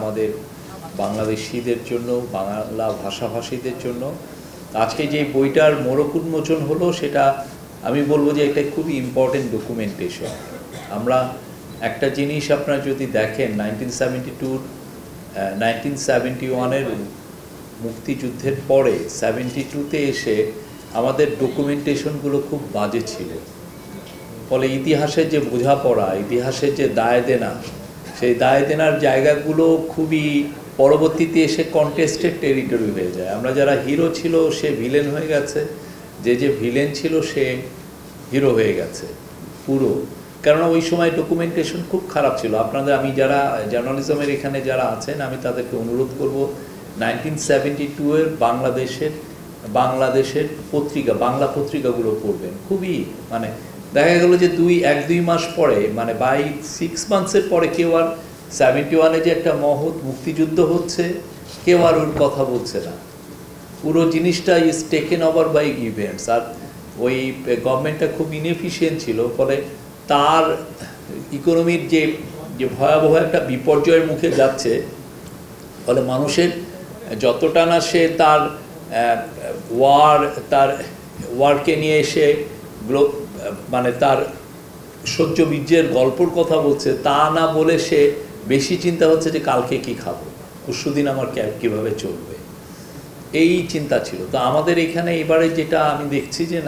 আমাদের বাংলাদেশিদের জন্য, বাংলা ভাষাভাষীদের জন্য আজকে যে বইটার মোড়ক উন্মোচন হলো সেটা আমি বলবো যে এটা খুবই ইম্পর্টেন্ট ডকুমেন্টেশন। আমরা একটা জিনিস আপনারা যদি দেখেন 1971-এর মুক্তিযুদ্ধের পরে 72-তে এসে আমাদের ডকুমেন্টেশনগুলো খুব বাজে ছিল। ফলে ইতিহাসের যে বোঝাপড়া, ইতিহাসের যে দায় দেনা, সেই দায় দেনার জায়গাগুলো খুবই পরবর্তীতে এসে কন্টেস্টেড টেরিটরি হয়ে যায়। আমরা যারা হিরো ছিল সে ভিলেন হয়ে গেছে, যে ভিলেন ছিল সে হিরো হয়ে গেছে পুরো। কেননা ওই সময় ডকুমেন্টেশন খুব খারাপ ছিল। আপনাদের, আমি যারা জার্নালিজমের এখানে যারা আছেন আমি তাদেরকে অনুরোধ করব 1972-এর বাংলাদেশের পত্রিকা, বাংলা পত্রিকাগুলো পড়বেন। খুবই দেখা গেল যে 1-2 মাস পরে বাই 6 মান্থসের পরে কেউ আর 71-এ যে একটা মহৎ মুক্তিযুদ্ধ হচ্ছে কেউ আর ওর কথা বলছে না। পুরো জিনিসটা is taken over by events. আর ওই গভর্নমেন্টটা খুব ইনএফিশিয়েন্ট ছিল, ফলে তার ইকোনমির যে ভয়াবহ একটা বিপর্যয়ের মুখে যাচ্ছে, ফলে মানুষের যতটা না সে তার ওয়ারকে নিয়ে এসে তার সহ্য বীর্যের গল্পর কথা বলছে, তা না বলে সে বেশি চিন্তা হচ্ছে যে কালকে কি খাবো, পরশুদিন আমার কীভাবে চলবে, এই চিন্তা ছিল। তো আমাদের এখানে এবারে যেটা আমি দেখছি যে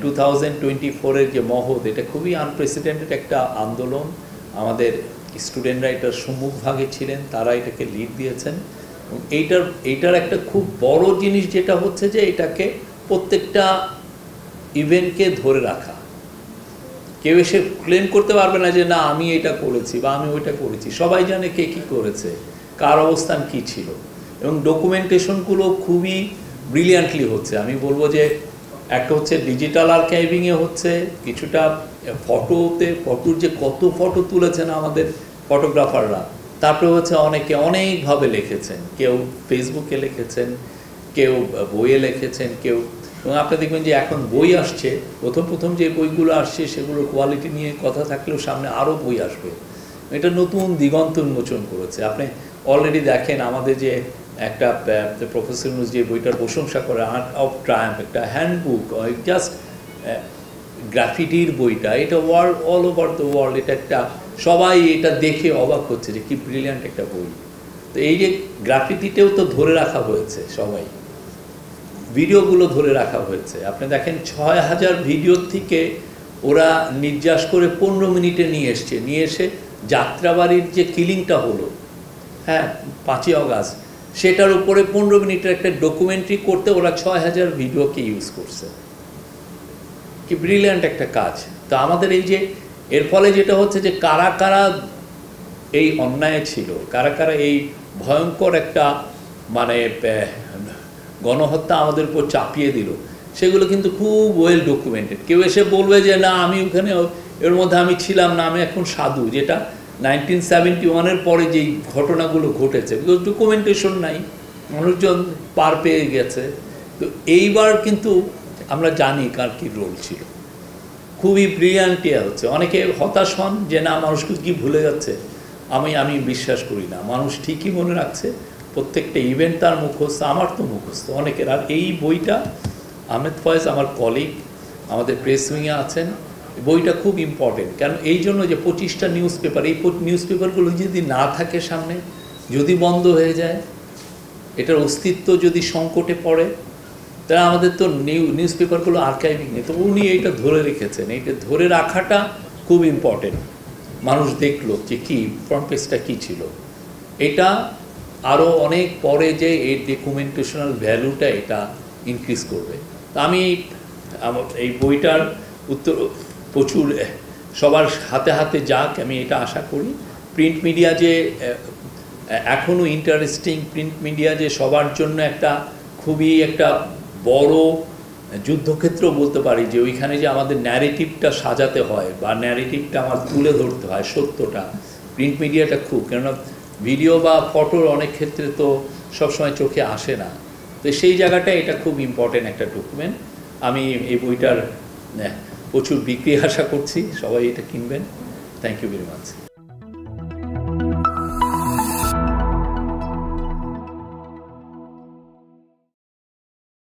2024-এর যে মহৎ, এটা খুবই আনপ্রেসিডেন্টেড একটা আন্দোলন। আমাদের স্টুডেন্টরা এটার সম্মুখভাগে ছিলেন, তারা এটাকে লিড দিয়েছেন। এইটার একটা খুব বড় জিনিস যেটা হচ্ছে যে এটাকে প্রত্যেকটা ইভেন্টকে ধরে রাখা। কেউ এসে ক্লেম করতে পারবে না যে না আমি এটা করেছি বা আমি ওইটা করেছি। সবাই জানে কে কী করেছে, কার অবস্থান কী ছিল, এবং ডকুমেন্টেশনগুলো খুবই ব্রিলিয়ান্টলি হচ্ছে। আমি বলবো যে একটা হচ্ছে ডিজিটাল আর্কাইভিংয়ে হচ্ছে, কিছুটা ফটোর যে কত ফটো তুলেছেন আমাদের ফটোগ্রাফাররা, তারপরে হচ্ছে অনেকে অনেকভাবে লিখেছেন, কেউ ফেসবুকে লিখেছেন, কেউ বইয়ে লিখেছেন, কেউ, এবং আপনি দেখবেন যে এখন বই আসছে, প্রথম যে বইগুলো আসছে সেগুলোর কোয়ালিটি নিয়ে কথা থাকলেও সামনে আরও বই আসবে। এটা নতুন দিগন্ত উন্মোচন করেছে। আপনি অলরেডি দেখেন আমাদের যে একটা প্রফেসর ইউনূস যে বইটার প্রশংসা করে, আর্ট অফ ট্রায়াম্ফ, একটা হ্যান্ডবুক, জাস্ট গ্রাফিটির বইটা, এটা অল ওভার দ্য ওয়ার্ল্ড, এটা একটা সবাই এটা দেখে অবাক হচ্ছে যে কি ব্রিলিয়ান্ট একটা বই। তো এই যে গ্রাফিটিতেও তো ধরে রাখা হয়েছে, সবাই ভিডিওগুলো ধরে রাখা হয়েছে। আপনি দেখেন 6000 ভিডিওর থেকে ওরা নির্যাস করে 15 মিনিটে নিয়ে এসে যাত্রাবাড়ির যে কিলিংটা হলো, হ্যাঁ 5ই অগাস্ট, সেটার উপরে 15 মিনিটের একটা ডকুমেন্টারি করতে ওরা 6000 ভিডিওকে ইউজ করছে। কি ব্রিলিয়ান্ট একটা কাজ। তো আমাদের এই যে এর ফলে যেটা হচ্ছে যে কারা কারা এই অন্যায় ছিল, কারা কারা এই ভয়ঙ্কর একটা গণহত্যা আমাদের উপর চাপিয়ে দিল, সেগুলো কিন্তু খুব ওয়েল ডকুমেন্টেড। কেউ এসে বলবে যে না আমি ওখানে এর মধ্যে আমি ছিলাম না, আমি এখন সাধু, যেটা 1971-এর পরে যেই ঘটনাগুলো ঘটেছে, বিকজ ডকুমেন্টেশন নাই, মানুষজন পার পেয়ে গেছে। তো এইবার কিন্তু আমরা জানি কার কী রোল ছিল। খুবই ব্রিলিয়ান্টিয়া হচ্ছে। অনেকে হতাশ হন যে না মানুষকে কি ভুলে যাচ্ছে। আমি বিশ্বাস করি না, মানুষ ঠিকই মনে রাখছে। প্রত্যেকটা ইভেন্ট তার মুখস্থ, আমার তো মুখস্থ অনেকের। আর এই বইটা আহমেদ ফয়েজ আমার কলিগ, আমাদের প্রেস উইংয়ে আছেন, বইটা খুব ইম্পর্টেন্ট। কারণ এই জন্য যে 25টা নিউজ পেপার, এই নিউজ পেপারগুলো যদি না থাকে সামনে, যদি বন্ধ হয়ে যায়, এটার অস্তিত্ব যদি সংকটে পড়ে, তাহলে আমাদের তো নিউজ পেপারগুলো আর্কাইভিং নেই। তো উনি এইটা ধরে রেখেছেন, এইটা ধরে রাখাটা খুব ইম্পর্টেন্ট। মানুষ দেখলো যে কি ফ্রন্ট পেজটা কী ছিল। এটা আরও অনেক পরে যে এই ডকুমেন্টেশনাল ভ্যালুটা এটা ইনক্রিজ করবে। তা আমি এই বইটার উত্তর প্রচুর সবার হাতে হাতে যাক, আমি এটা আশা করি। প্রিন্ট মিডিয়া যে এখনও ইন্টারেস্টিং, প্রিন্ট মিডিয়া যে সবার জন্য একটা খুবই একটা বড় যুদ্ধক্ষেত্র বলতে পারি, যে ওইখানে যে আমাদের ন্যারেটিভটা সাজাতে হয় বা ন্যারেটিভটা আমার তুলে ধরতে হয় সত্যটা, প্রিন্ট মিডিয়াটা খুব, কেননা ভিডিও বা ফটোর অনেক ক্ষেত্রে তো সবসময় চোখে আসে না। তো সেই জায়গাটা এটা খুব ইম্পর্টেন্ট একটা ডকুমেন্ট। আমি এই বইটার প্রচুর বিক্রি আশা করছি, সবাই এটা কিনবেন। Thank you very much.